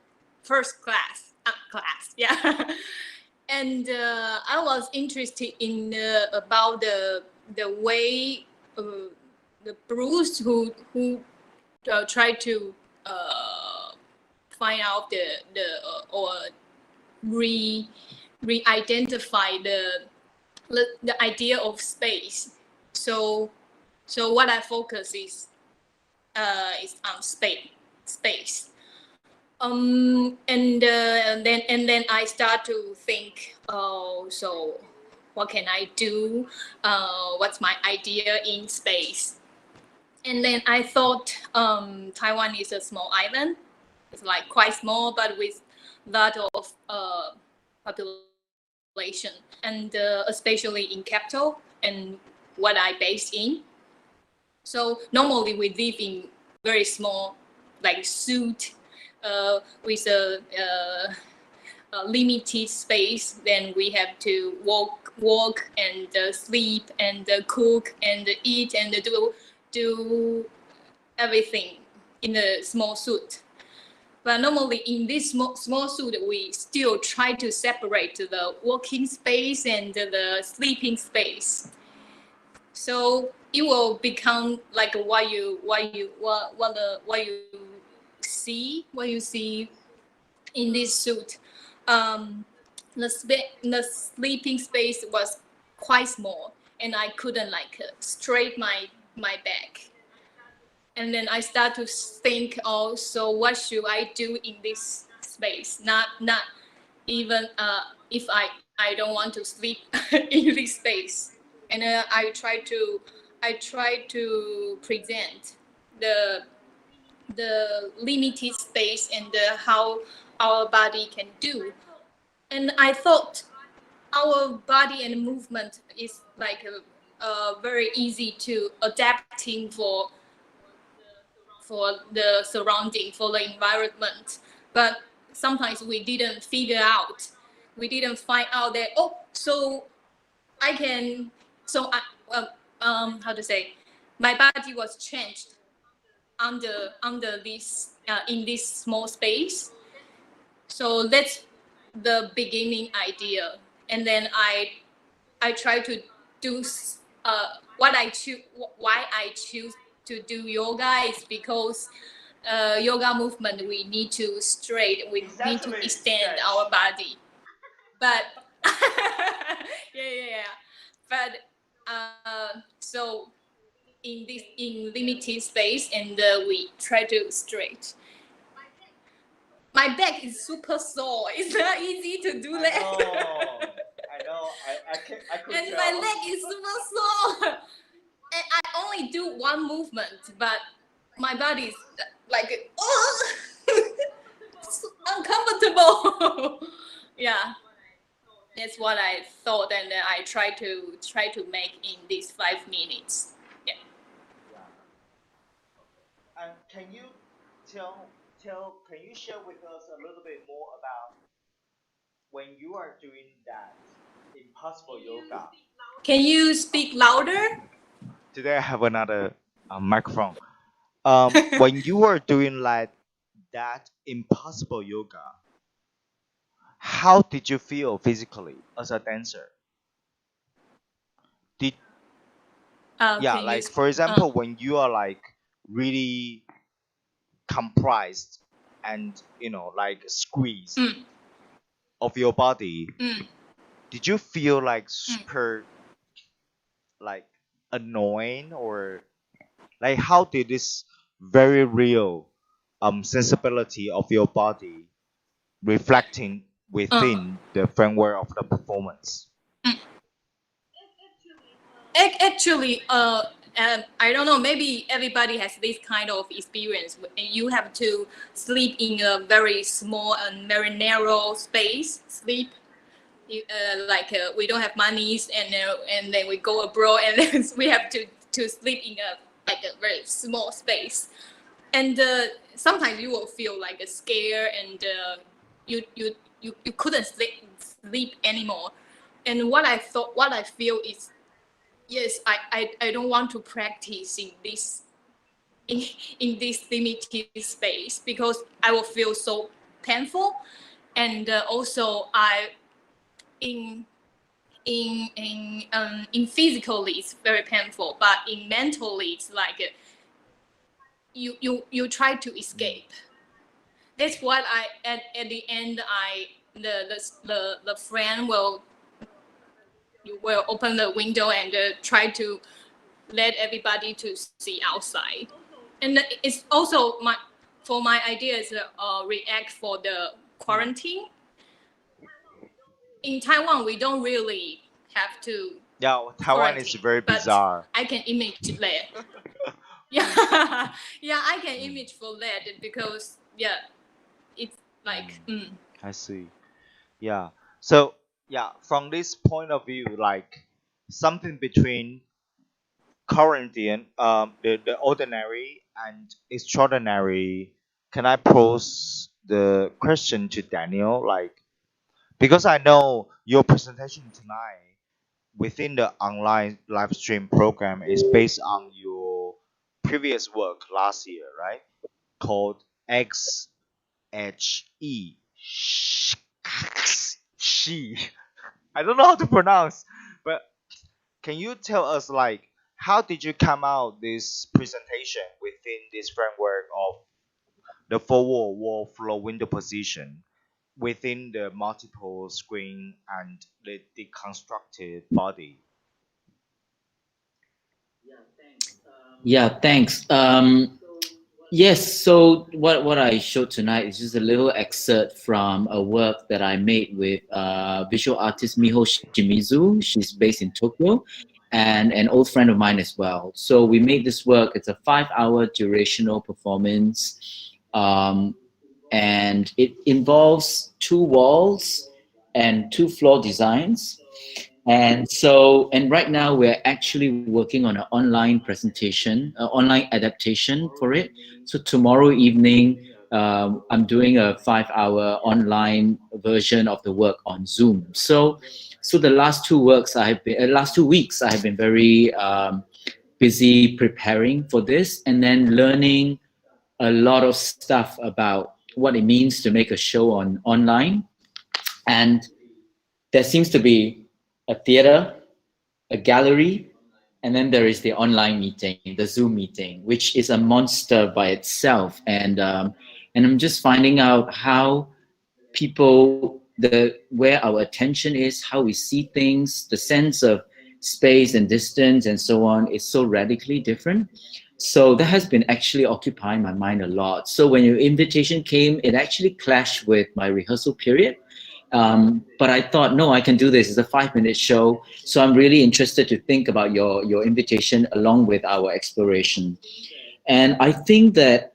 [SPEAKER 3] first class. Yeah. And I was interested in about the way the Bruce who tried to find out or re-identify the idea of space. So what I focus is on space. And then I start to think, oh, so what can I do? What's my idea in space? And then I thought Taiwan is a small island. It's like quite small, but with lot of population, and especially in capital and what I based in. So normally we live in very small, like suit, with a limited space. Then we have to walk and sleep and cook and eat and do everything in a small suit. But normally in this small suit, we still try to separate the working space and the sleeping space. So it will become like what you see in this suit. The sleeping space was quite small, and I couldn't like straight my back. And then I start to think, oh, so what should I do in this space? Not even if I don't want to sleep in this space. And I try to present the limited space and how our body can do. And I thought our body and movement is like very easy to adapting for the surrounding, for the environment. But sometimes we didn't find out that, oh, so I can, so how to say, my body was changed under this in this small space. So that's the beginning idea. And then I try to do why I choose to do yoga is because yoga movement, we need to need to extend our body. But yeah. But so in limited space, and we try to straight. My back is super sore. It's not easy to do that.
[SPEAKER 2] I know. I could
[SPEAKER 3] And
[SPEAKER 2] tell.
[SPEAKER 3] my leg is super sore. And I only do one movement, but my body is like, oh, it's uncomfortable. Yeah, that's what I thought, and then I try to make in these 5 minutes. Yeah.
[SPEAKER 2] And can you can you share with us a little bit more about when you are doing that impossible yoga?
[SPEAKER 3] Can you speak louder?
[SPEAKER 2] Today I have another microphone. When you are doing like that impossible yoga, how did you feel physically as a dancer? Did yeah,
[SPEAKER 3] Can
[SPEAKER 2] like
[SPEAKER 3] you,
[SPEAKER 2] for example, when you are like really comprised and like squeezed of your body, did you feel like super like annoying, or like how did this very real sensibility of your body reflecting within the framework of the performance?
[SPEAKER 3] actually I don't know, maybe everybody has this kind of experience. You have to sleep in a very small and very narrow space. Sleep, we don't have monies, and then we go abroad, and then we have to sleep in a very small space. And sometimes you will feel like a scare, and you couldn't sleep anymore. And what I feel is, yes, I don't want to practice in this limited space, because I will feel so painful, and also in physically it's very painful, but in mentally it's like you try to escape. That's what at the end the friend will open the window and try to let everybody to see outside. And it's also for my idea is react for the quarantine. In Taiwan, we don't really have to.
[SPEAKER 2] Yeah, Taiwan is very bizarre.
[SPEAKER 3] I can image that. Yeah, I can image for that, because it's like.
[SPEAKER 2] I see. Yeah. So yeah, from this point of view, like something between quarantine, the ordinary and extraordinary. Can I pose the question to Daniel? Like, because I know your presentation tonight within the online live stream program is based on your previous work last year, right? Called XHE. She. I don't know how to pronounce, but can you tell us, like, how did you come out this presentation within this framework of the forward wall floor window position within the multiple screen and the deconstructed body?
[SPEAKER 7] Yeah, thanks. Yes, so what I showed tonight is just a little excerpt from a work that I made with visual artist Miho Shimizu. She's based in Tokyo, and an old friend of mine as well. So we made this work. It's a 5-hour durational performance, and it involves 2 walls and 2 floor designs. And right now we're actually working on an online presentation, online adaptation for it. So tomorrow evening, I'm doing a 5-hour online version of the work on Zoom. So the last 2 weeks I have been very busy preparing for this, and then learning a lot of stuff about what it means to make a show online. And there seems to be a theater, a gallery, and then there is the online meeting, the Zoom meeting, which is a monster by itself. And I'm just finding out how people, where our attention is, how we see things, the sense of space and distance and so on is so radically different. So that has been actually occupying my mind a lot. So when your invitation came, it actually clashed with my rehearsal period. But I thought, no, I can do this. It's a 5-minute show. So I'm really interested to think about your invitation along with our exploration. And I think that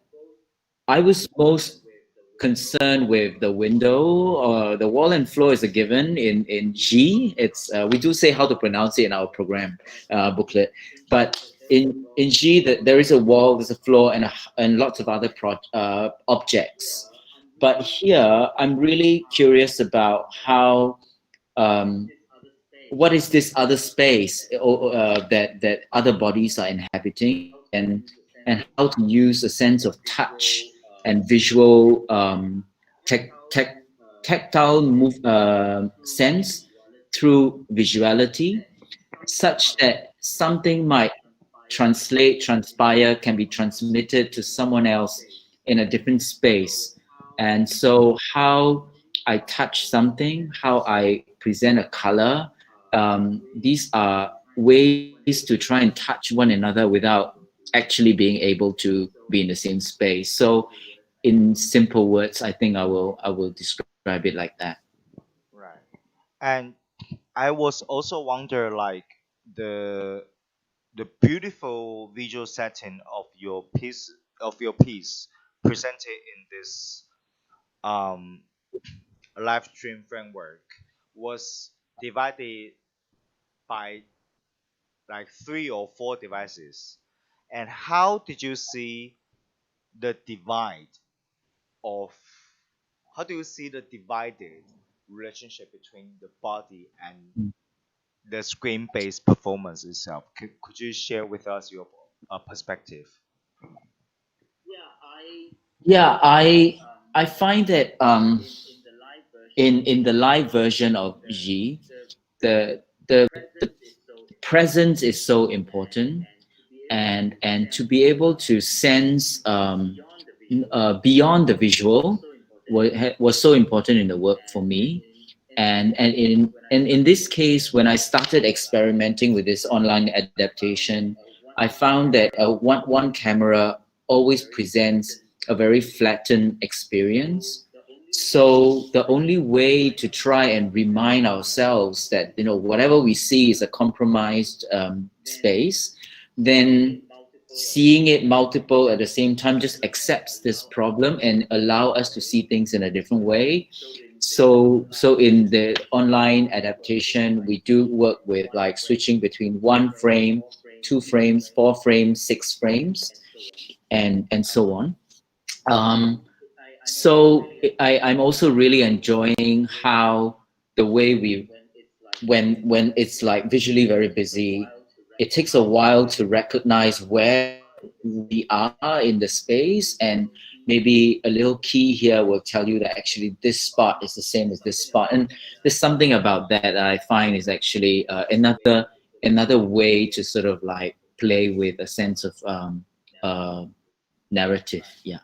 [SPEAKER 7] I was most concerned with the window. The wall and floor is a given in G. It's we do say how to pronounce it in our program booklet. But in G, there is a wall, there's a floor, and lots of other objects. But here, I'm really curious about how, what is this other space that other bodies are inhabiting, and how to use a sense of touch and visual tactile sense through visuality, such that something might transpire, can be transmitted to someone else in a different space. And so how I touch something, how I present a color, these are ways to try and touch one another without actually being able to be in the same space. So in simple words, I think I will describe it like that.
[SPEAKER 2] Right. And I was also wonder, like, the the beautiful visual setting of your piece presented in this um, live stream framework was divided by like 3 or 4 devices. And how did you see the divide of how do you see the divided relationship between the body and the screen-based performance itself? Could you share with us your perspective?
[SPEAKER 7] Yeah, I find that in the live version of Yi, the presence is so important, and to be able to sense beyond the visual was so important in the work for me. And in this case, when I started experimenting with this online adaptation, I found that one camera always presents a very flattened experience. So the only way to try and remind ourselves that whatever we see is a compromised space, then seeing it multiple at the same time just accepts this problem and allow us to see things in a different way. So in the online adaptation, we do work with like switching between 1 frame, 2 frames, 4 frames, 6 frames, and so on. So I'm also really enjoying how the way when it's like visually very busy, it takes a while to recognize where we are in the space, and maybe a little key here will tell you that actually this spot is the same as this spot. And there's something about that I find is actually another way to sort of like play with a sense of narrative. Yeah.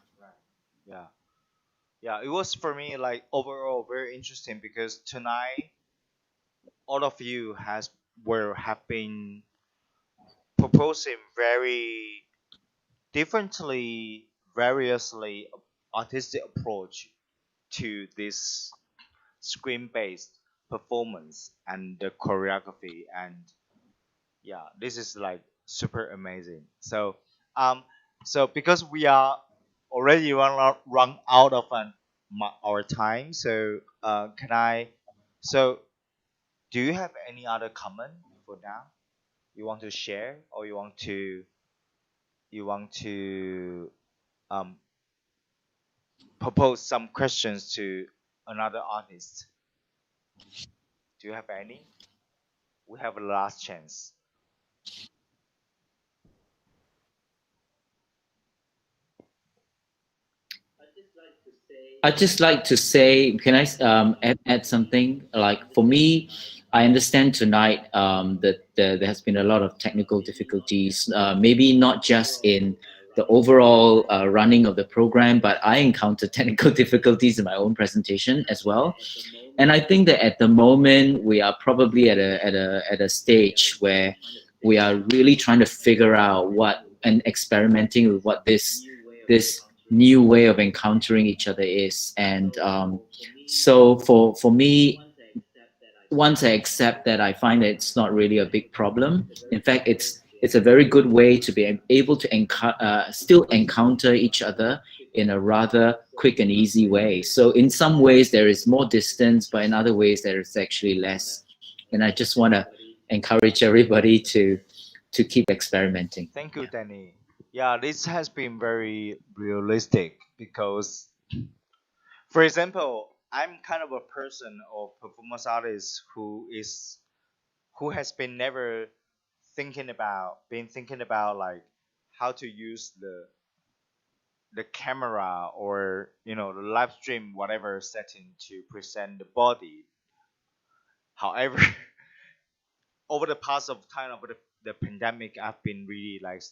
[SPEAKER 2] Yeah. Yeah, it was for me like overall very interesting because tonight all of you have been proposing very differently, variously artistic approach to this screen-based performance and the choreography, and yeah, this is like super amazing. Um so because we are already run out of our time, so can I so do you have any other comment for now you want to share, or you want to um propose some questions to another artist? Do you have any? We have a last chance.
[SPEAKER 7] I'd just like to say, can I add something? Like for me, I understand tonight that there has been a lot of technical difficulties, maybe not just in the overall running of the program, but I encountered technical difficulties in my own presentation as well. And I think that at the moment we are probably at a stage where we are really trying to figure out what and experimenting with what this new way of encountering each other is. And so for me, once I accept that, I find that it's not really a big problem. In fact, it's a very good way to be able to still encounter each other in a rather quick and easy way. So in some ways there is more distance, but in other ways there is actually less. And I just want to encourage everybody to keep experimenting.
[SPEAKER 2] Thank you, Danny. Yeah, this has been very realistic because, for example, I'm kind of a person or performance artist who has been never thinking about like how to use the camera or the live stream whatever setting to present the body. However, over the past of time of the pandemic, I've been really like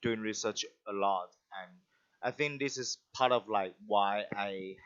[SPEAKER 2] doing research a lot, and I think this is part of like why I